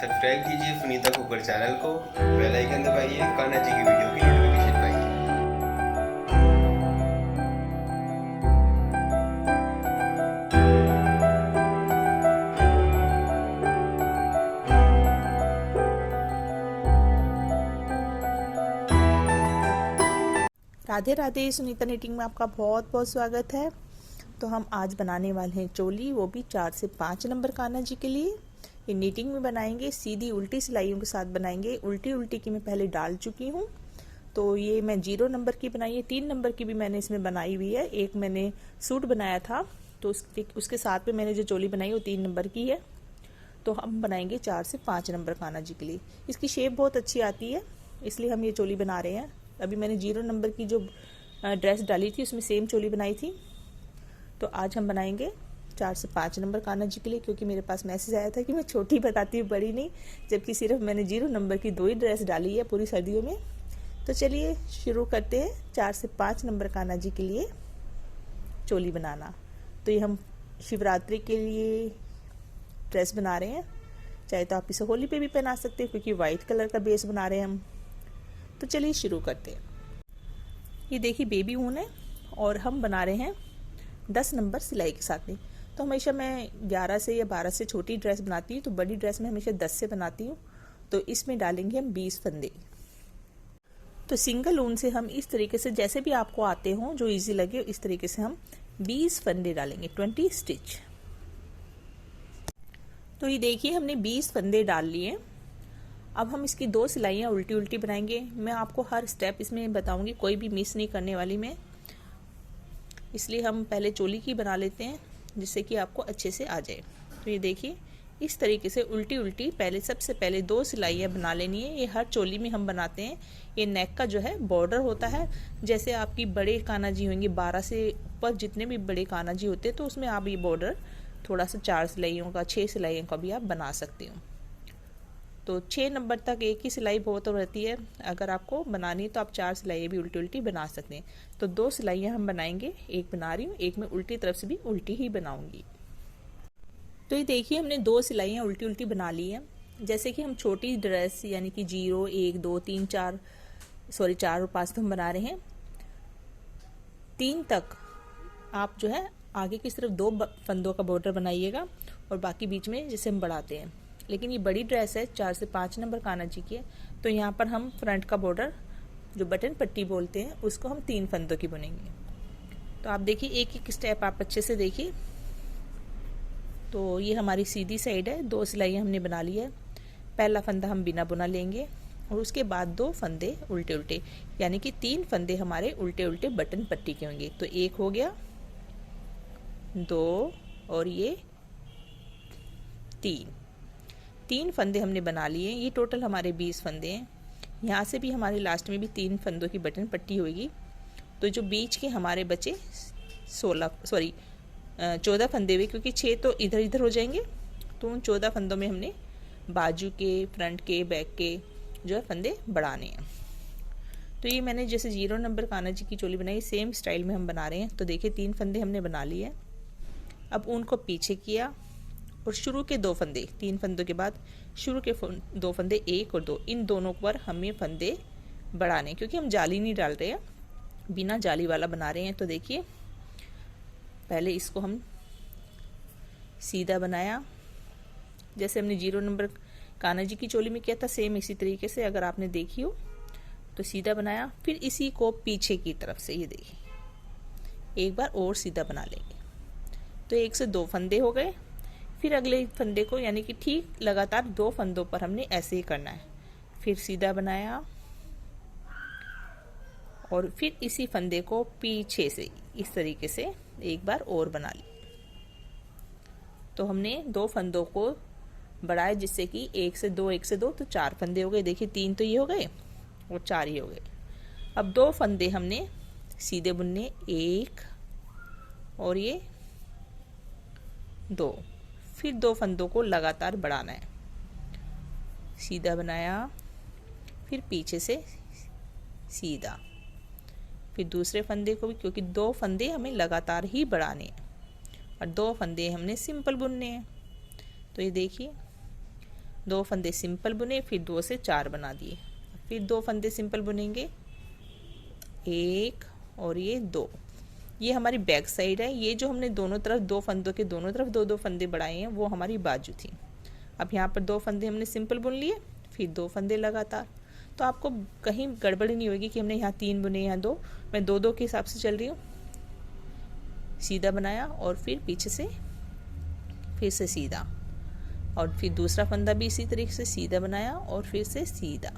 Subscribe कीजिए Sunita cooker channel को, bell icon दबाइए, कान्हा जी की वीडियो की नोटिफिकेशन पाइए। राधे राधे। सुनीता निटिंग में आपका बहुत बहुत स्वागत है। तो हम आज बनाने वाले हैं चोली, वो भी 4 से 5 नंबर कान्हा जी के लिए। ये नीटिंग में बनाएंगे, सीधी उल्टी सिलाइयों के साथ बनाएंगे। उल्टी उल्टी की मैं पहले डाल चुकी हूँ। तो ये मैं 0 नंबर की बनाई है, 3 नंबर की भी मैंने इसमें बनाई हुई है। एक मैंने सूट बनाया था तो उसके साथ में मैंने जो चोली बनाई वो 3 नंबर की है। तो हम बनाएंगे 4 से 5 नंबर कान्हा जी के लिए। इसकी शेप बहुत अच्छी आती है, इसलिए हम ये चोली बना रहे हैं। अभी मैंने 0 नंबर की जो ड्रेस डाली थी उसमें सेम चोली बनाई थी। तो आज हम बनाएंगे 4 से 5 नंबर कान्हा जी के लिए, क्योंकि मेरे पास मैसेज आया था कि मैं छोटी बताती हूँ, बड़ी नहीं, जबकि सिर्फ मैंने 0 नंबर की 2 ही ड्रेस डाली है पूरी सर्दियों में। तो चलिए शुरू करते हैं 4 से 5 नंबर कान्हा जी के लिए चोली बनाना। तो ये हम शिवरात्रि के लिए ड्रेस बना रहे हैं। चाहे तो आप इसे होली पे भी पहना सकते हैं, क्योंकि वाइट कलर का बेस बना रहे हैं हम। तो चलिए शुरू करते हैं। ये देखिए बेबी ऊन है और हम बना रहे हैं 10 नंबर सिलाई के साथ में। तो हमेशा मैं 11 से या 12 से छोटी ड्रेस बनाती हूँ, तो बड़ी ड्रेस में हमेशा 10 से बनाती हूँ। तो इसमें डालेंगे हम 20 फंदे। तो सिंगल ऊन से हम इस तरीके से, जैसे भी आपको आते हों, जो इजी लगे, इस तरीके से हम 20 फंदे डालेंगे, 20 स्टिच। तो ये देखिए हमने 20 फंदे डाल लिए। अब हम इसकी 2 सिलाइयाँ उल्टी उल्टी बनाएंगे। मैं आपको हर स्टेप इसमें बताऊंगी, कोई भी मिस नहीं करने वाली मैं। इसलिए हम पहले चोली की बना लेते हैं, जिससे कि आपको अच्छे से आ जाए। तो ये देखिए इस तरीके से उल्टी उल्टी पहले सबसे पहले 2 सिलाइयाँ बना लेनी है। ये हर चोली में हम बनाते हैं। ये नेक का जो है बॉर्डर होता है। जैसे आपकी बड़े कान्हा जी होंगे, 12 से ऊपर जितने भी बड़े कान्हा जी होते हैं, तो उसमें आप ये बॉर्डर थोड़ा सा 4 सिलाइयों का, 6 सिलाइयों का भी आप बना सकते हो। तो 6 नंबर तक एक ही सिलाई बहुत रहती है। अगर आपको बनानी है तो आप 4 सिलाइयाँ भी उल्टी उल्टी बना सकते हैं। तो 2 सिलाइयाँ हम बनाएंगे, एक बना रही हूँ, एक मैं उल्टी तरफ से भी उल्टी ही बनाऊंगी। तो ये देखिए हमने 2 सिलाइयाँ उल्टी उल्टी बना ली है। जैसे कि हम छोटी ड्रेस यानी कि 0, 1, 2, 3, 4, सॉरी 4 और 5 तो हम बना रहे हैं। 3 तक आप जो है आगे की सिर्फ 2 फंदों का बॉर्डर बनाइएगा और बाकी बीच में जैसे हम बढ़ाते हैं। लेकिन ये बड़ी ड्रेस है, 4 से 5 नंबर कान्हा जी की है। तो यहाँ पर हम फ्रंट का बॉर्डर, जो बटन पट्टी बोलते हैं, उसको हम 3 फंदों की बुनेंगे। तो आप देखिए एक एक स्टेप आप अच्छे से देखिए। तो ये हमारी सीधी साइड है, 2 सिलाइयाँ हमने बना ली है। पहला फंदा हम बिना बुना लेंगे और उसके बाद 2 फंदे उल्टे उल्टे, यानी कि 3 फंदे हमारे उल्टे उल्टे बटन पट्टी के होंगे। तो 1 हो गया, 2 और ये 3 फंदे हमने बना लिए। ये टोटल हमारे 20 फंदे हैं। यहाँ से भी हमारे लास्ट में भी 3 फंदों की बटन पट्टी होगी। तो जो बीच के हमारे बचे 14 फंदे हुए, क्योंकि 6 तो इधर इधर हो जाएंगे। तो उन 14 फंदों में हमने बाजू के, फ्रंट के, बैक के जो है फंदे बढ़ाने हैं। तो ये मैंने जैसे 0 नंबर कान्हा जी की चोली बनाई, सेम स्टाइल में हम बना रहे हैं। तो देखिए 3 फंदे हमने बना लिए। अब उनको पीछे किया और शुरू के 2 फंदे, 3 फंदों के बाद शुरू के 2 फंदे, 1 और 2, इन दोनों पर हमें फंदे बढ़ाने, क्योंकि हम जाली नहीं डाल रहे हैं, बिना जाली वाला बना रहे हैं। तो देखिए पहले इसको हम सीधा बनाया, जैसे हमने 0 नंबर कान्हा जी की चोली में किया था, सेम इसी तरीके से अगर आपने देखी हो तो सीधा बनाया। फिर इसी को पीछे की तरफ से ये देखिए एक बार और सीधा बना लेंगे। तो 1 से 2 फंदे हो गए। फिर अगले फंदे को, यानी कि ठीक लगातार 2 फंदों पर हमने ऐसे ही करना है। फिर सीधा बनाया और फिर इसी फंदे को पीछे से इस तरीके से एक बार और बना ली। तो हमने 2 फंदों को बढ़ाया, जिससे कि 1 से 2, 1 से 2, तो 4 फंदे हो गए। देखिए 3 तो ये हो गए और 4 ही हो गए। अब 2 फंदे हमने सीधे बुनने, 1 और ये 2। फिर 2 फंदों को लगातार बढ़ाना है। सीधा बनाया, फिर पीछे से सीधा, फिर दूसरे फंदे को भी, क्योंकि 2 फंदे हमें लगातार ही बढ़ाने हैं और 2 फंदे हमने सिंपल बुनने हैं। तो ये देखिए 2 फंदे सिंपल बुने, फिर 2 से 4 बना दिए, फिर 2 फंदे सिंपल बुनेंगे, 1 और ये 2। ये हमारी बैक साइड है। ये जो हमने दोनों तरफ 2 फंदों के दोनों तरफ 2-2 फंदे बढ़ाए हैं वो हमारी बाजू थी। अब यहाँ पर 2 फंदे हमने सिंपल बुन लिए, फिर 2 फंदे लगातार। तो आपको कहीं गड़बड़ नहीं होगी कि हमने यहाँ 3 बुने यहाँ 2, मैं 2-2 के हिसाब से चल रही हूँ। सीधा बनाया और फिर पीछे से फिर से सीधा, और फिर दूसरा फंदा भी इसी तरीके से सीधा बनाया और फिर से सीधा,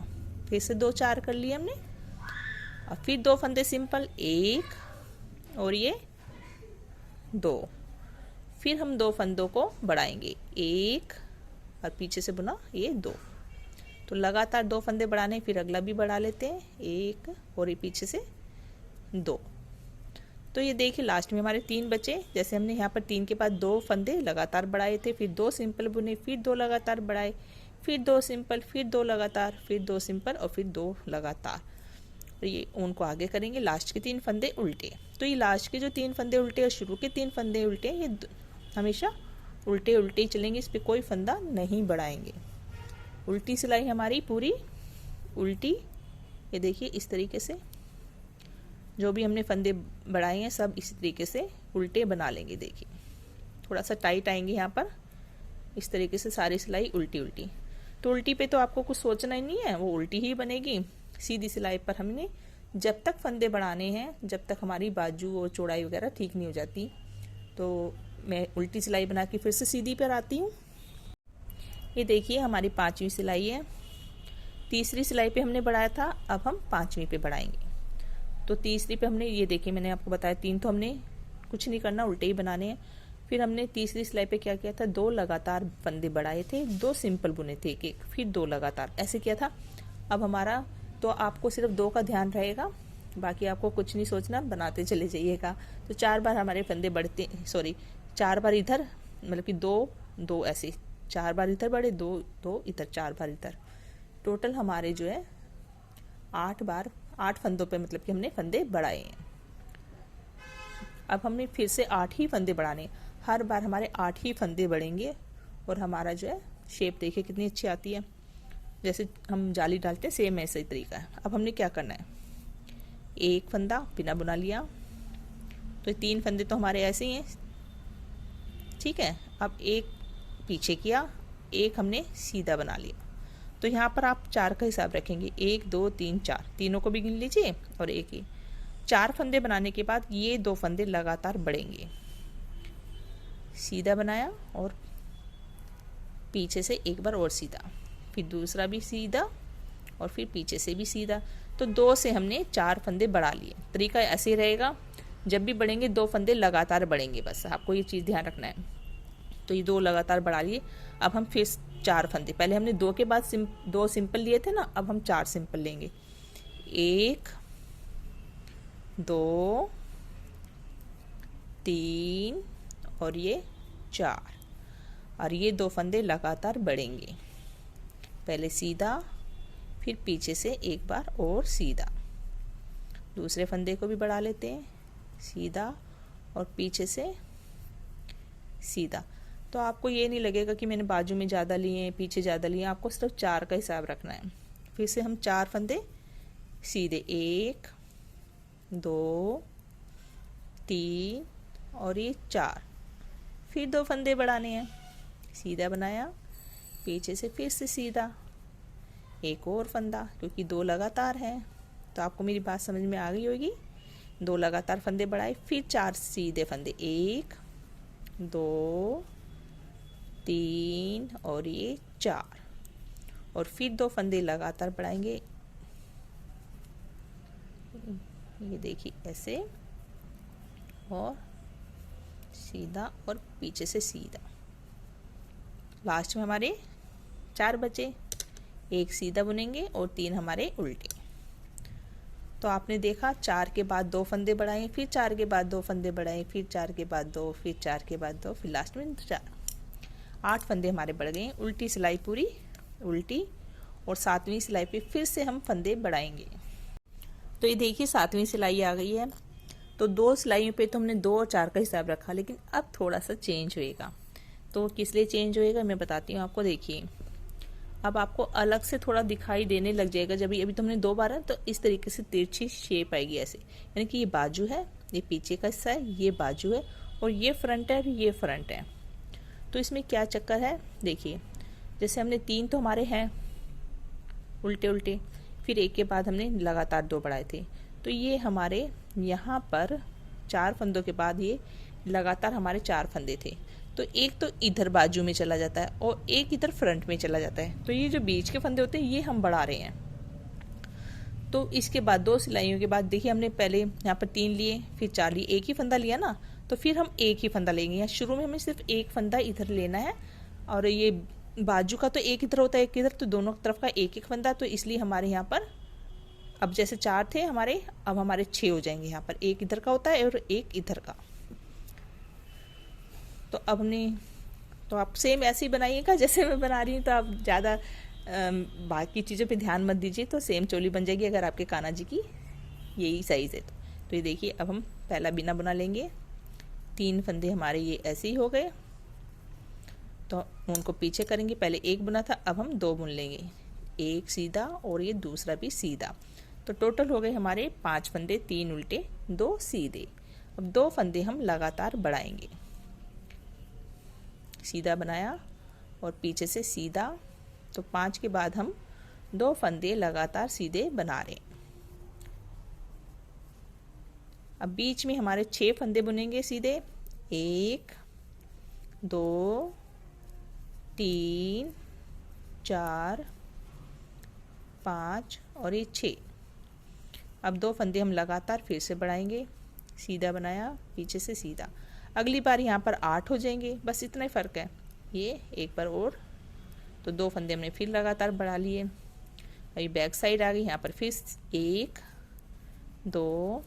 फिर से 2-4 कर लिए हमने। अब फिर 2 फंदे सिंपल, 1 और ये 2। फिर हम 2 फंदों को बढ़ाएंगे, 1 और पीछे से बुना ये 2। तो लगातार 2 फंदे बढ़ाने, फिर अगला भी बढ़ा लेते हैं, 1 और ये पीछे से 2। तो ये देखिए लास्ट में हमारे 3 बचे। जैसे हमने यहाँ पर 3 के बाद 2 फंदे लगातार बढ़ाए थे, फिर 2 सिंपल बुने, फिर 2 लगातार बढ़ाए, फिर 2 सिंपल, फिर 2 लगातार, फिर 2 सिंपल और फिर 2 लगातार। तो ये उनको आगे करेंगे, लास्ट के 3 फंदे उल्टे। तो ये लास्ट के जो 3 फंदे उल्टे और शुरू के 3 फंदे उल्टे, ये हमेशा उल्टे उल्टे ही चलेंगे, इस पर कोई फंदा नहीं बढ़ाएंगे। उल्टी सिलाई हमारी पूरी उल्टी। ये देखिए इस तरीके से जो भी हमने फंदे बढ़ाए हैं सब इस तरीके से उल्टे बना लेंगे। देखिए थोड़ा सा टाइट आएंगे यहाँ पर, इस तरीके से सारी सिलाई उल्टी उल्टी। तो उल्टी पे तो आपको कुछ सोचना ही नहीं है, वो उल्टी ही बनेगी। सीधी सिलाई पर हमने जब तक फंदे बढ़ाने हैं, जब तक हमारी बाजू और चौड़ाई वगैरह ठीक नहीं हो जाती। तो मैं उल्टी सिलाई बना के फिर से सीधी पर आती हूँ। ये देखिए हमारी 5वीं सिलाई है। तीसरी सिलाई पे हमने बढ़ाया था, अब हम 5वीं पे बढ़ाएंगे। तो तीसरी पे हमने, ये देखिए मैंने आपको बताया 3 तो हमने कुछ नहीं करना, उल्टे ही बनाने हैं। फिर हमने तीसरी सिलाई पे क्या किया था, 2 लगातार फंदे बढ़ाए थे, 2 सिंपल बुने थे एक, फिर 2 लगातार, ऐसे किया था। अब हमारा तो आपको सिर्फ 2 का ध्यान रहेगा, बाकी आपको कुछ नहीं सोचना, बनाते चले जाइएगा। तो 4 बार हमारे फंदे बढ़ते, 4 बार इधर, मतलब कि 2 ऐसे 4 बार इधर बढ़े, 2 इधर, 4 बार इधर। टोटल हमारे जो है 8 फंदों पे मतलब कि हमने फंदे बढ़ाए हैं। अब हमने फिर से 8 ही फंदे बढ़ाने, हर बार हमारे 8 ही फंदे बढ़ेंगे और हमारा जो है शेप देखिए कितनी अच्छी आती है, जैसे हम जाली डालते हैं सेम ऐसा ही तरीका है। अब हमने क्या करना है, 1 फंदा बिना बुना लिया, तो 3 फंदे तो हमारे ऐसे ही हैं, ठीक है। अब 1 पीछे किया, 1 हमने सीधा बना लिया। तो यहाँ पर आप 4 का हिसाब रखेंगे, 1 2 3 4, तीनों को भी गिन लीजिए और 1 ही। 4 फंदे बनाने के बाद ये 2 फंदे लगातार बढ़ेंगे, सीधा बनाया और पीछे से एक बार और सीधा, फिर दूसरा भी सीधा और फिर पीछे से भी सीधा। तो 2 से हमने 4 फंदे बढ़ा लिए। तरीका ऐसे ही रहेगा, जब भी बढ़ेंगे 2 फंदे लगातार बढ़ेंगे, बस आपको ये चीज़ ध्यान रखना है। तो ये 2 लगातार बढ़ा लिए। अब हम फिर 4 फंदे, पहले हमने 2 के बाद 2 सिंपल लिए थे ना, अब हम 4 सिंपल लेंगे, 1 2 3 और ये 4, और ये 2 फंदे लगातार बढ़ेंगे, पहले सीधा फिर पीछे से एक बार और सीधा। दूसरे फंदे को भी बढ़ा लेते हैं, सीधा और पीछे से सीधा। तो आपको ये नहीं लगेगा कि मैंने बाजू में ज़्यादा लिए हैं, पीछे ज़्यादा लिए हैं, आपको सिर्फ 4 का हिसाब रखना है। फिर से हम 4 फंदे सीधे, 1 2 3 और ये 4, फिर 2 फंदे बढ़ाने हैं, सीधा बनाया, पीछे से फिर से सीधा, एक और फंदा, क्योंकि 2 लगातार हैं। तो आपको मेरी बात समझ में आ गई होगी। 2 लगातार फंदे बढ़ाए, फिर 4 सीधे फंदे, 1 2 3 और ये 4, और फिर 2 फंदे लगातार बढ़ाएंगे, ये देखिए ऐसे, और सीधा और पीछे से सीधा। लास्ट में हमारे 4 बचे, 1 सीधा बुनेंगे और 3 हमारे उल्टे। तो आपने देखा 4 के बाद 2 फंदे बढ़ाए, फिर 4 के बाद 2 फंदे बढ़ाए, फिर 4 के बाद 2, फिर 4 के बाद 2, फिर लास्ट में 4, 8 फंदे हमारे बढ़ गए। उल्टी सिलाई पूरी उल्टी, और 7वीं सिलाई पे फिर से हम फंदे बढ़ाएंगे। तो ये देखिए 7वीं सिलाई आ गई है। तो 2 सिलाइयों पे तो हमने 2 और 4 का हिसाब रखा, लेकिन अब थोड़ा सा चेंज होएगा। तो किस लिए चेंज होएगा मैं बताती हूँ आपको। देखिए अब आपको अलग से थोड़ा दिखाई देने लग जाएगा जब अभी तुमने 2 बार है तो इस तरीके से तिरछी शेप आएगी ऐसे, यानी कि ये बाजू है, ये पीछे का हिस्सा है, ये बाजू है और ये फ्रंट है और ये फ्रंट है। तो इसमें क्या चक्कर है, देखिए जैसे हमने 3 तो हमारे हैं उल्टे उल्टे, फिर एक के बाद हमने लगातार 2 बढ़ाए थे, तो ये हमारे यहाँ पर 4 फंदों के बाद ये लगातार हमारे 4 फंदे थे। तो एक तो इधर बाजू में चला जाता है और एक इधर फ्रंट में चला जाता है, तो ये जो बीच के फंदे होते हैं ये हम बढ़ा रहे हैं। तो इसके बाद 2 सिलाइयों के बाद देखिए हमने पहले यहाँ पर 3 लिए, फिर 4 लिए, एक ही फंदा लिया ना, तो फिर हम एक ही फंदा लेंगे। यहाँ शुरू में हमें सिर्फ एक फंदा इधर लेना है और ये बाजू का तो एक इधर होता है एक इधर, तो दोनों तरफ का एक एक फंदा, तो इसलिए हमारे यहाँ पर अब जैसे 4 थे हमारे, अब हमारे 6 हो जाएंगे। यहाँ पर एक इधर का होता है और एक इधर का। तो अब हमने, तो आप सेम ऐसे ही बनाइएगा जैसे मैं बना रही हूँ, तो आप ज़्यादा बाकी चीज़ों पे ध्यान मत दीजिए, तो सेम चोली बन जाएगी अगर आपके कान्हा जी की यही साइज़ है तो ये देखिए अब हम पहला बिना बना लेंगे। 3 फंदे हमारे ये ऐसे ही हो गए, तो उनको पीछे करेंगे। पहले एक बुना था, अब हम 2 बुन लेंगे, एक सीधा और ये दूसरा भी सीधा। तो टोटल हो गए हमारे 5 फंदे, 3 उल्टे 2 सीधे। अब 2 फंदे हम लगातार बढ़ाएंगे, सीधा बनाया और पीछे से सीधा, तो 5 के बाद हम 2 फंदे लगातार सीधे बना रहे हैं। अब बीच में हमारे 6 फंदे बुनेंगे सीधे, 1 2 3 4 5 और ये 6। अब 2 फंदे हम लगातार फिर से बढ़ाएंगे, सीधा बनाया पीछे से सीधा। अगली बार यहाँ पर 8 हो जाएंगे, बस इतना ही फ़र्क है। ये एक बार और, तो 2 फंदे हमने फिर लगातार बढ़ा लिए। अभी बैक साइड आ गई, यहाँ पर फिर 1 2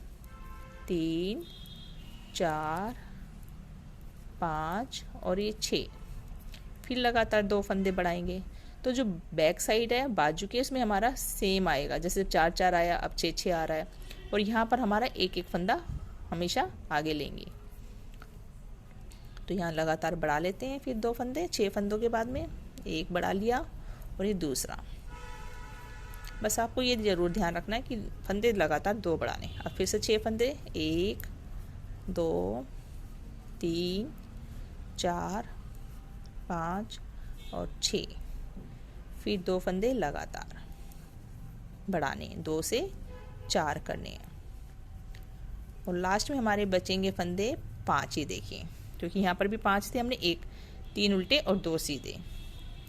3 4 5 और ये 6, फिर लगातार 2 फंदे बढ़ाएंगे। तो जो बैक साइड है बाजू के, इसमें हमारा सेम आएगा, जैसे 4 4 आया अब 6 6 आ रहा है, और यहाँ पर हमारा एक एक फंदा हमेशा आगे लेंगे। तो यहाँ लगातार बढ़ा लेते हैं फिर 2 फंदे, 6 फंदों के बाद में एक बढ़ा लिया और ये दूसरा। बस आपको ये ज़रूर ध्यान रखना है कि फंदे लगातार 2 बढ़ाने। अब फिर से 6 फंदे, 1 2 3 4 5 और 6, फिर 2 फंदे लगातार बढ़ाने, 2 से 4 करने हैं और लास्ट में हमारे बचेंगे फंदे 5 ही। देखिए क्योंकि यहाँ पर भी 5 थे, हमने 1 3 उल्टे और 2 सीधे,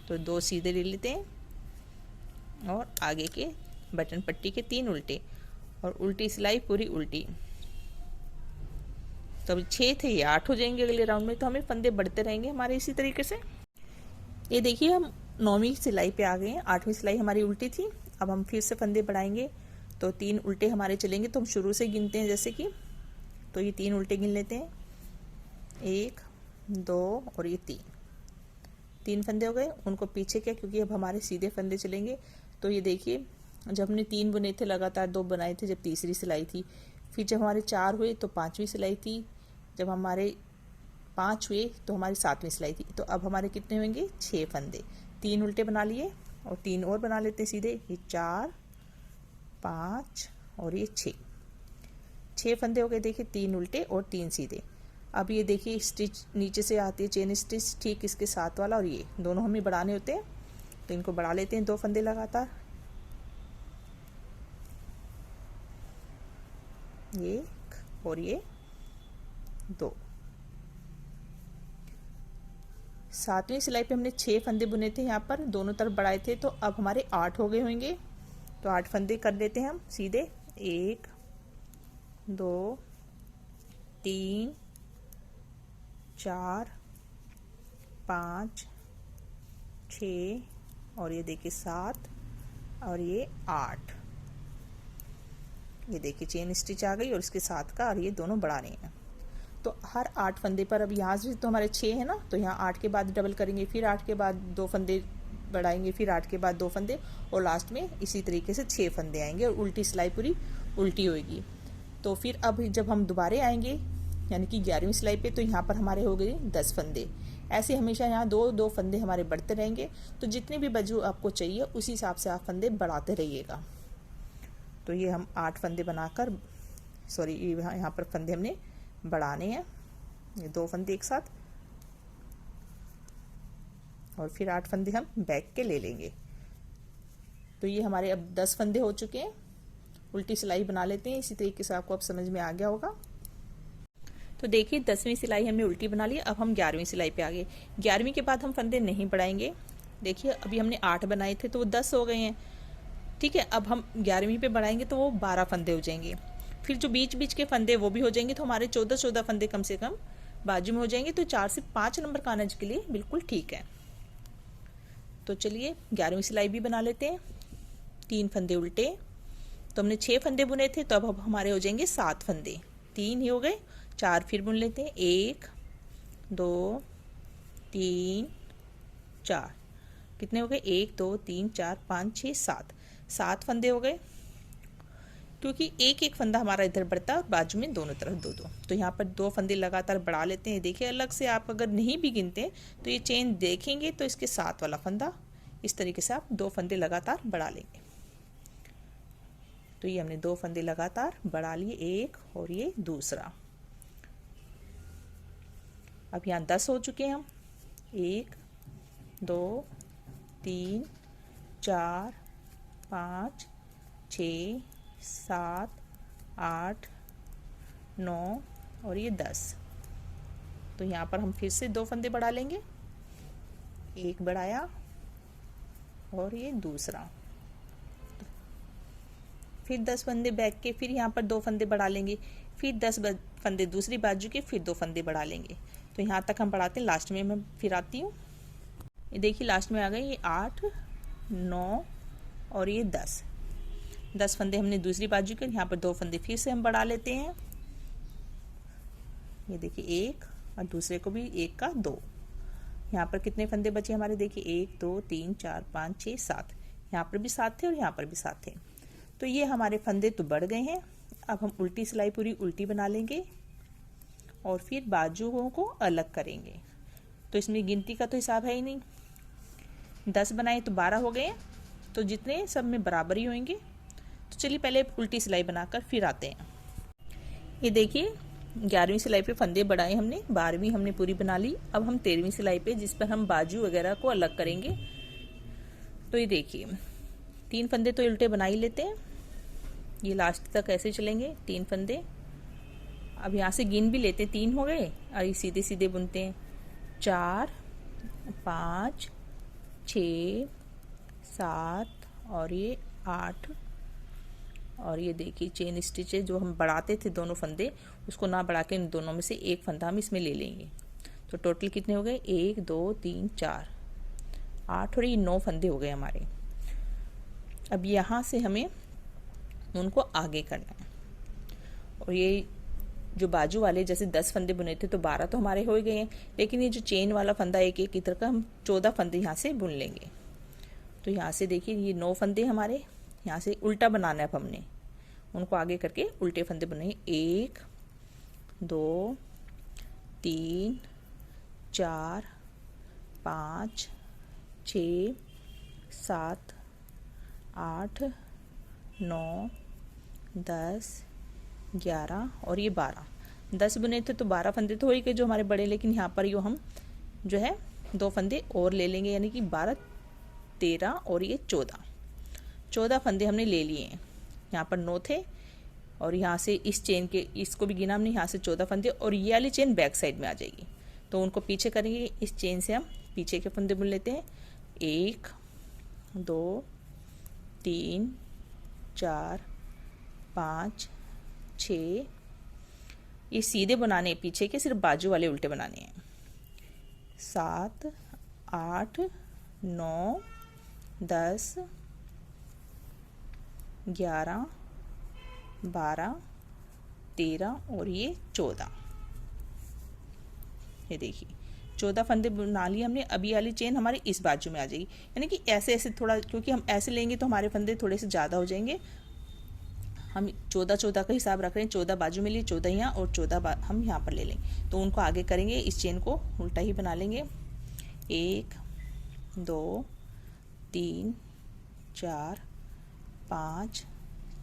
तो 2 सीधे ले लेते हैं और आगे के बटन पट्टी के 3 उल्टे और उल्टी सिलाई पूरी उल्टी। तो अभी 6 थे, ये 8 हो जाएंगे अगले राउंड में, तो हमें फंदे बढ़ते रहेंगे हमारे इसी तरीके से। ये देखिए हम 9वीं सिलाई पे आ गए हैं, 8वीं सिलाई हमारी उल्टी थी। अब हम फिर से फंदे बढ़ाएंगे, तो 3 उल्टे हमारे चलेंगे। तो हम शुरू से गिनते हैं, जैसे कि तो ये 3 उल्टे गिन लेते हैं, 1 2 और ये 3 फंदे हो गए। उनको पीछे किया क्योंकि अब हमारे सीधे फंदे चलेंगे। तो ये देखिए जब हमने 3 बुने थे लगातार 2 बनाए थे जब तीसरी सिलाई थी, फिर जब हमारे 4 हुए तो 5वीं सिलाई थी, जब हमारे 5 हुए तो हमारी 7वीं सिलाई थी। तो अब हमारे कितने होंगे, 6 फंदे। 3 उल्टे बना लिए और 3 और बना लेते हैं सीधे, ये 4 5 और ये 6 फंदे हो गए। देखिए 3 उल्टे और 3 सीधे। अब ये देखिए स्टिच नीचे से आती है चेन स्टिच, ठीक इसके साथ वाला, और ये दोनों हमें बढ़ाने होते हैं, तो इनको बढ़ा लेते हैं 2 फंदे लगातार, ये और ये 2। 7वीं सिलाई पे हमने 6 फंदे बुने थे, यहाँ पर दोनों तरफ बढ़ाए थे, तो अब हमारे 8 हो गए होंगे। तो 8 फंदे कर लेते हैं हम सीधे, 1 2 3 4 5 6 और ये देखिए 7 और ये 8। ये देखिए चेन स्टिच आ गई और इसके साथ का, और ये दोनों बढ़ाने हैं। तो हर 8 फंदे पर, अब यहाँ से तो हमारे 6 है ना, तो यहाँ 8 के बाद डबल करेंगे, फिर 8 के बाद 2 फंदे बढ़ाएंगे, फिर 8 के बाद 2 फंदे, और लास्ट में इसी तरीके से 6 फंदे आएंगे और उल्टी सिलाई पूरी उल्टी होगी। तो फिर अब जब हम दोबारे आएंगे यानी कि 11वीं सिलाई पे, तो यहाँ पर हमारे हो गए 10 फंदे। ऐसे हमेशा यहाँ 2-2 फंदे हमारे बढ़ते रहेंगे। तो जितने भी बाजू आपको चाहिए उसी हिसाब से आप फंदे बढ़ाते रहिएगा। तो ये हम 8 फंदे बनाकर, सॉरी यहाँ पर फंदे हमने बढ़ाने हैं, ये 2 फंदे एक साथ और फिर 8 फंदे हम बैक के ले लेंगे। तो ये हमारे अब 10 फंदे हो चुके हैं। उल्टी सिलाई बना लेते हैं। इसी तरीके से आपको अब समझ में आ गया होगा। तो देखिए 10वीं सिलाई हमने उल्टी बना ली। अब हम 11वीं सिलाई पे आ गए। 11वीं के बाद हम फंदे नहीं बढ़ाएंगे। देखिए अभी हमने 8 बनाए थे तो वो 10 हो गए हैं, ठीक है। अब हम 11वीं पे बढ़ाएंगे तो वो 12 फंदे हो जाएंगे। फिर जो बीच बीच के फंदे वो भी हो जाएंगे, तो हमारे 14 फंदे कम से कम बाजू में हो जाएंगे। तो 4 से 5 नंबर कानज के लिए बिल्कुल ठीक है। तो चलिए 11वीं सिलाई भी बना लेते हैं। 3 फंदे उल्टे, तो हमने 6 फंदे बुने थे, तो अब हमारे हो जाएंगे 7 फंदे। 3 ही हो गए, 4 फिर बुन लेते हैं। 1 2 3 4, कितने हो गए? 1 2 3 4 5 6 7, 7 फंदे हो गए। क्योंकि एक एक फंदा हमारा इधर बढ़ता है और बाजू में दोनों तरफ 2-2, तो यहाँ पर 2 फंदे लगातार बढ़ा लेते हैं। देखिए अलग से आप अगर नहीं भी गिनते तो ये चेन देखेंगे तो इसके साथ वाला फंदा, इस तरीके से आप 2 फंदे लगातार बढ़ा लेंगे। तो ये हमने 2 फंदे लगातार बढ़ा लिए, एक और ये दूसरा। अब यहाँ 10 हो चुके हैं हम। 1 2 3 4 5 6 7 8 9 और ये 10। तो यहाँ पर हम फिर से 2 फंदे बढ़ा लेंगे। एक बढ़ाया और ये दूसरा, फिर 10 फंदे बैक के, फिर यहाँ पर 2 फंदे बढ़ा लेंगे, फिर 10 फंदे दूसरी बाजू के, फिर 2 फंदे बढ़ा लेंगे। तो यहाँ तक हम बढ़ाते हैं। लास्ट में मैं फिर आती हूँ। ये देखिए लास्ट में आ गए ये 8 9 और ये 10 फंदे हमने दूसरी बाजू के। यहाँ पर 2 फंदे फिर से हम बढ़ा लेते हैं। ये देखिए 1 और दूसरे को भी 1 का 2। यहाँ पर कितने फंदे बचे हमारे? देखिए 1 2 3 4 5 6 7। यहाँ पर भी 7 थे और यहाँ पर भी 7 थे। तो ये हमारे फंदे तो बढ़ गए हैं। अब हम उल्टी सिलाई पूरी उल्टी बना लेंगे और फिर बाजुओं को अलग करेंगे। तो इसमें गिनती का तो हिसाब है ही नहीं। 10 बनाए तो 12 हो गए, तो जितने सब में बराबर ही होंगे। तो चलिए पहले उल्टी सिलाई बनाकर फिर आते हैं। ये देखिए 11वीं सिलाई पे फंदे बढ़ाए हमने, 12वीं हमने पूरी बना ली। अब हम 13वीं सिलाई पे, जिस पर हम बाजू वगैरह को अलग करेंगे। तो ये देखिए 3 फंदे तो उल्टे बना ही लेते हैं। ये लास्ट तक ऐसे चलेंगे 3 फंदे। अब यहाँ से गिन भी लेते हैं, 3 हो गए और ये सीधे सीधे बुनते हैं। 4 5 6 7 और ये 8 और ये देखिए चेन स्टिचेज जो हम बढ़ाते थे दोनों फंदे, उसको ना बढ़ा के इन दोनों में से एक फंदा हम इसमें ले लेंगे। तो टोटल कितने हो गए? 1 2 3 4 8 और ये 9 फंदे हो गए हमारे। अब यहाँ से हमें उनको आगे करना है। और ये जो बाजू वाले जैसे 10 फंदे बुने थे तो 12 तो हमारे हो गए हैं, लेकिन ये जो चेन वाला फंदा एक एक की तरह का हम 14 फंदे यहाँ से बुन लेंगे। तो यहाँ से देखिए ये 9 फंदे हमारे, यहाँ से उल्टा बनाना है। अब हमने उनको आगे करके उल्टे फंदे बुने। 1 2 3 4 5 6 7 8 9 10 11 और ये 12। 10 बुने थे तो 12 फंदे तो हो ही गए जो हमारे बड़े, लेकिन यहाँ पर हम जो है 2 फंदे और ले लेंगे, यानी कि 12 13 और ये 14 फंदे हमने ले लिए हैं। यहाँ पर 9 थे और यहाँ से इस चेन के, इसको भी गिना हमने, यहाँ से 14 फंदे और ये वाली चेन बैक साइड में आ जाएगी। तो उनको पीछे करेंगे। इस चेन से हम पीछे के फंदे बुन लेते हैं। 1 2 3 4 5 6। ये सीधे बनाने पीछे के, सिर्फ बाजू वाले उल्टे बनाने हैं। 7 8 9 10 11 12 13 और ये 14। ये देखिए 14 फंदे बना लिए हमने। अभी वाली चेन हमारी इस बाजू में आ जाएगी, यानी कि ऐसे ऐसे थोड़ा, क्योंकि हम ऐसे लेंगे तो हमारे फंदे थोड़े से ज़्यादा हो जाएंगे। हम 14 का हिसाब रख रहे हैं, 14 बाजू में लिए, 14 यहाँ और 14 हम यहाँ पर ले लेंगे। तो उनको आगे करेंगे, इस चेन को उल्टा ही बना लेंगे। 1 2 3 4 5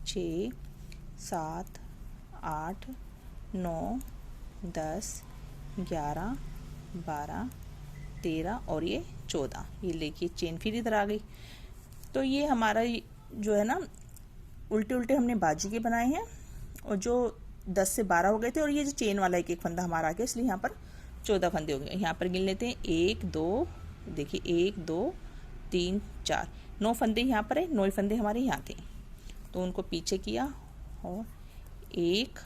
6 7 8 9 10 11 12 13 और ये 14। ये देखिए चेन फिर इधर आ गई। तो ये हमारा जो है ना उल्टे उल्टे हमने बाजू के बनाए हैं, और जो 10 से 12 हो गए थे, और ये जो चेन वाला एक एक फंदा हमारा आ गया, इसलिए यहाँ पर 14 फंदे हो गए। यहाँ पर गिन लेते हैं 1 2, देखिए 1 2 3 4, 9 फंदे यहाँ पर है, 9 फंदे हमारे यहाँ थे। तो उनको पीछे किया और 1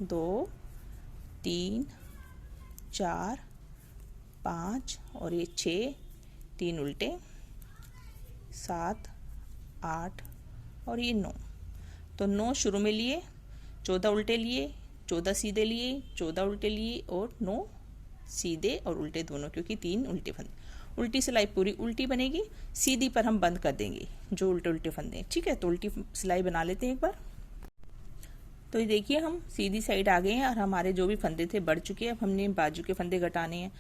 2 3 4 5 और ये 6, 3 उल्टे, 7 8 और ये 9। तो 9 शुरू में लिए, 14 उल्टे लिए, 14 सीधे लिए, 14 उल्टे लिए और 9 सीधे और उल्टे दोनों, क्योंकि 3 उल्टे फंदे। उल्टी सिलाई पूरी उल्टी बनेगी, सीधी पर हम बंद कर देंगे जो उल्टे उल्टे फंदे। ठीक है, तो उल्टी सिलाई बना लेते हैं एक बार। तो ये देखिए हम सीधी साइड आ गए हैं और हमारे जो भी फंदे थे बढ़ चुके हैं। अब हमने बाजू के फंदे घटाने हैं।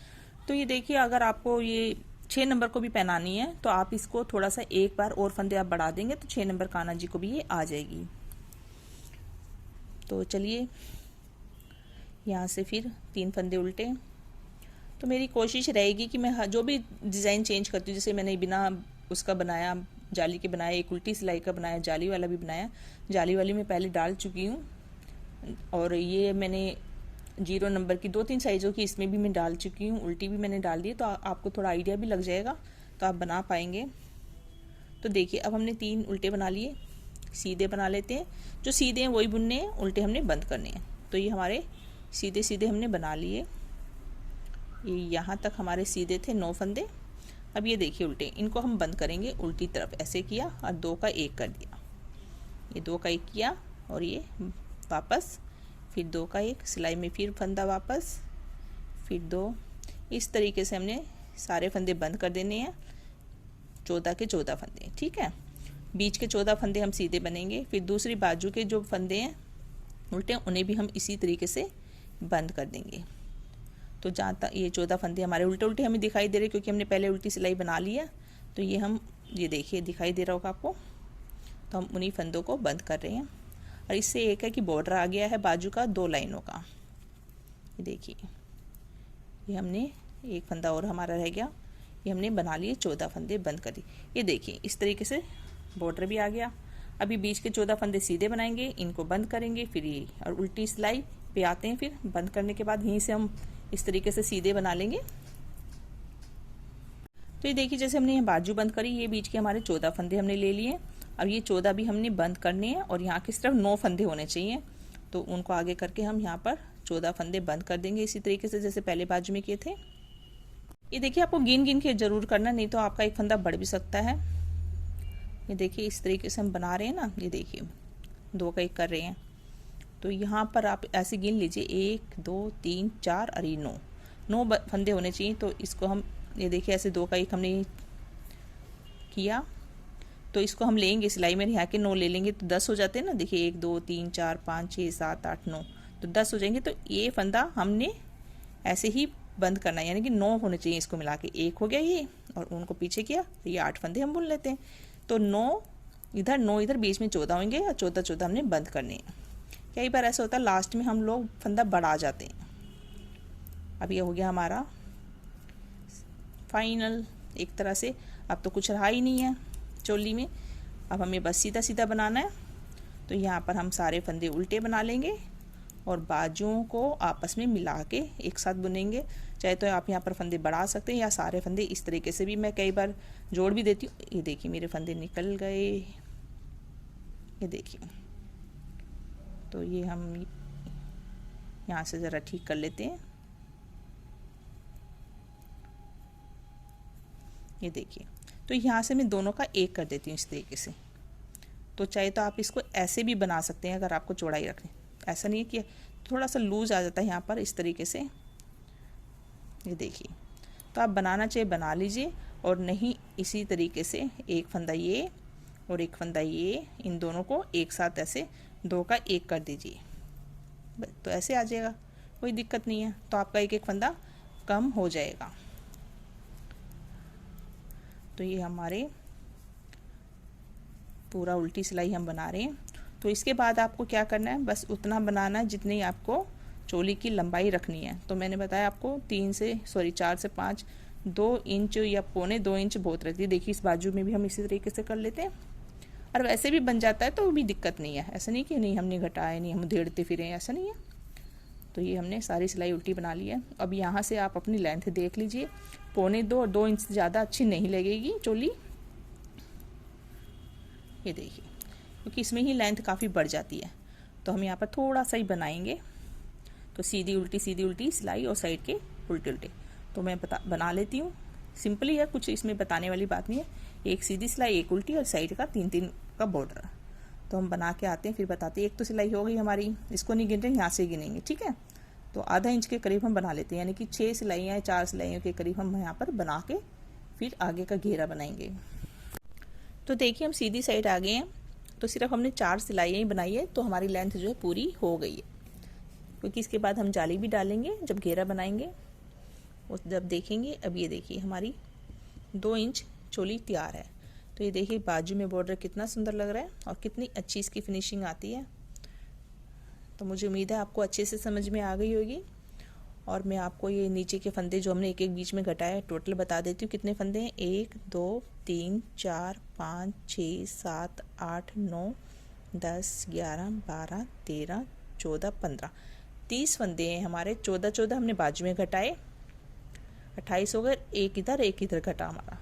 तो ये देखिए, अगर आपको ये 6 नंबर को भी पहनानी है तो आप इसको थोड़ा सा एक बार और फंदे आप बढ़ा देंगे तो 6 नंबर कान्हा जी को भी ये आ जाएगी। तो चलिए यहाँ से फिर 3 फंदे उल्टे। तो मेरी कोशिश रहेगी कि मैं जो भी डिज़ाइन चेंज करती हूँ, जैसे मैंने बिना उसका बनाया, जाली के बनाया, एक उल्टी सिलाई का बनाया, जाली वाला भी बनाया। जाली वाली मैं पहले डाल चुकी हूँ, और ये मैंने 0 नंबर की 2-3 साइज़ों की इसमें भी मैं डाल चुकी हूँ, उल्टी भी मैंने डाल दी। तो आपको थोड़ा आइडिया भी लग जाएगा, तो आप बना पाएंगे। तो देखिए अब हमने 3 उल्टे बना लिए, सीधे बना लेते हैं। जो सीधे हैं वही बुनने हैं, उल्टे हमने बंद करने हैं। तो ये हमारे सीधे सीधे हमने बना लिए। ये यहाँ तक हमारे सीधे थे 9 फंदे। अब ये देखिए उल्टे, इनको हम बंद करेंगे उल्टी तरफ, ऐसे किया और 2 का 1 कर दिया। ये 2 का 1 किया और ये वापस, फिर 2 का 1, सिलाई में फिर फंदा वापस, फिर 2। इस तरीके से हमने सारे फंदे बंद कर देने हैं, 14 के 14 फंदे। ठीक है, बीच के 14 फंदे हम सीधे बनेंगे। फिर दूसरी बाजू के जो फंदे हैं उल्टे, उन्हें भी हम इसी तरीके से बंद कर देंगे। तो जहाँ तक ये 14 फंदे हमारे उल्टे उल्टे हमें दिखाई दे रहे, क्योंकि हमने पहले उल्टी सिलाई बना ली है। तो ये हम, ये देखिए दिखाई दे रहा होगा आपको। तो हम उन्हीं फंदों को बंद कर रहे हैं। और इससे एक है कि बॉर्डर आ गया है बाजू का 2 लाइनों का। ये देखिए, ये हमने एक फंदा और हमारा रह गया, ये हमने बना लिए 14 फंदे बंद कर दिए। ये देखिए इस तरीके से बॉर्डर भी आ गया। अभी बीच के 14 फंदे सीधे बनाएंगे, इनको बंद करेंगे, फिर ये और उल्टी सिलाई पे आते हैं। फिर बंद करने के बाद यहीं से हम इस तरीके से सीधे बना लेंगे। तो ये देखिए, जैसे हमने ये बाजू बंद करी, ये बीच के हमारे 14 फंदे हमने ले लिए। अब ये 14 भी हमने बंद करने हैं, और यहाँ की तरफ 9 फंदे होने चाहिए। तो उनको आगे करके हम यहाँ पर 14 फंदे बंद कर देंगे, इसी तरीके से जैसे पहले बाजू में किए थे। ये देखिए, आपको गिन गिन के जरूर करना, नहीं तो आपका एक फंदा बढ़ भी सकता है। ये देखिए इस तरीके से हम बना रहे हैं ना, ये देखिए 2 का 1 कर रहे हैं। तो यहाँ पर आप ऐसे गिन लीजिए, 1 2 3 4 और ये 9 फंदे होने चाहिए। तो इसको हम, ये देखिए ऐसे 2 का 1 हमने किया। तो इसको हम लेंगे सिलाई में, यहाँ के 9 ले लेंगे तो 10 हो जाते हैं ना। देखिए 1 2 3 4 5 6 7 8 9, तो 10 हो जाएंगे। तो ये फंदा हमने ऐसे ही बंद करना है, यानी कि 9 होने चाहिए इसको मिला के। 1 हो गया ये, और उनको पीछे किया, तो ये 8 फंदे हम बुन लेते हैं। तो 9 इधर, 9 इधर, बीच में 14 होंगे, और 14 हमने बंद करने हैं। कई बार ऐसा होता है लास्ट में हम लोग फंदा बढ़ा जाते हैं। अब ये हो गया हमारा फाइनल एक तरह से। अब तो कुछ रहा ही नहीं है चोली में, अब हमें बस सीधा सीधा बनाना है। तो यहाँ पर हम सारे फंदे उल्टे बना लेंगे और बाजुओं को आपस में मिला के एक साथ बुनेंगे। चाहे तो आप यहाँ पर फंदे बढ़ा सकते हैं, या सारे फंदे इस तरीके से भी मैं कई बार जोड़ भी देती हूँ। ये देखिए मेरे फंदे निकल गए, ये देखिए। तो ये हम यहाँ से ज़रा ठीक कर लेते हैं। ये देखिए, तो यहाँ से मैं दोनों का 1 कर देती हूँ इस तरीके से। तो चाहे तो आप इसको ऐसे भी बना सकते हैं अगर आपको चौड़ाई रखनी। ऐसा नहीं है कि थोड़ा सा लूज आ जाता है यहाँ पर, इस तरीके से। ये देखिए, तो आप बनाना चाहिए बना लीजिए, और नहीं इसी तरीके से एक फंदा ये और एक फंदा ये, इन दोनों को एक साथ ऐसे 2 का 1 कर दीजिए, तो ऐसे आ जाएगा, कोई दिक्कत नहीं है। तो आपका एक एक फंदा कम हो जाएगा। तो ये हमारे पूरा उल्टी सिलाई हम बना रहे हैं। तो इसके बाद आपको क्या करना है, बस उतना बनाना है जितनी आपको चोली की लंबाई रखनी है। तो मैंने बताया आपको 4 से 5, 2 इंच या पौने 2 इंच बहुत रहती है। देखिए इस बाजू में भी हम इसी तरीके से कर लेते हैं, और वैसे भी बन जाता है तो भी दिक्कत नहीं है। ऐसा नहीं कि नहीं हमने घटाया, नहीं हम उधेड़ते फिरे, ऐसा नहीं है। तो ये हमने सारी सिलाई उल्टी बना ली है। अब यहाँ से आप अपनी लेंथ देख लीजिए, पौने 2 और 2 इंच से ज़्यादा अच्छी नहीं लगेगी चोली। ये देखिए, क्योंकि इसमें ही लेंथ काफ़ी बढ़ जाती है, तो हम यहाँ पर थोड़ा सा ही बनाएंगे। तो सीधी उल्टी सिलाई और साइड के उल्टे उल्टे। तो मैं बना लेती हूँ, सिंपली है, कुछ इसमें बताने वाली बात नहीं है। एक सीधी सिलाई, एक उल्टी, और साइड का 3-3 का बॉर्डर। तो हम बना के आते हैं, फिर बताते हैं। एक तो सिलाई हो गई हमारी, इसको नहीं गिन रहे, यहाँ से गिनेंगे, ठीक है। तो आधा इंच के करीब हम बना लेते हैं, यानी कि 6 सिलाइयाँ, 4 सिलाइयों के करीब हम यहाँ पर बना के फिर आगे का घेरा बनाएंगे। तो देखिए हम सीधी साइड आ गए हैं, तो सिर्फ हमने 4 सिलाइयाँ ही बनाई है, तो हमारी लेंथ जो है पूरी हो गई है। क्योंकि इसके बाद हम जाली भी डालेंगे जब घेरा बनाएंगे, उस जब देखेंगे। अब ये देखिए हमारी 2 इंच चोली तैयार है। तो ये देखिए बाजू में बॉर्डर कितना सुंदर लग रहा है और कितनी अच्छी इसकी फिनिशिंग आती है। तो मुझे उम्मीद है आपको अच्छे से समझ में आ गई होगी। और मैं आपको ये नीचे के फंदे जो हमने एक एक बीच में घटाए टोटल बता देती हूँ कितने फंदे हैं। 1 2 3 4 5 6 7 8 9 10 11 12 13 14 15 30 फंदे हैं हमारे। 14 हमने बाजू में घटाए, 28 हो गए। एक इधर घटा हमारा,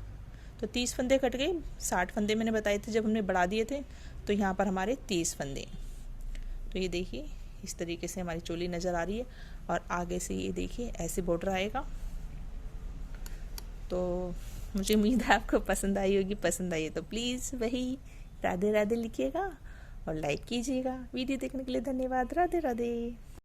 तो 30 फंदे कट गए। 60 फंदे मैंने बताए थे जब हमने बढ़ा दिए थे, तो यहाँ पर हमारे 30 फंदे। तो ये देखिए इस तरीके से हमारी चोली नज़र आ रही है, और आगे से ये देखिए ऐसे बॉर्डर आएगा। तो मुझे उम्मीद है आपको पसंद आई होगी। पसंद आई है तो प्लीज़ वही राधे राधे लिखिएगा और लाइक कीजिएगा। वीडियो देखने के लिए धन्यवाद। राधे राधे।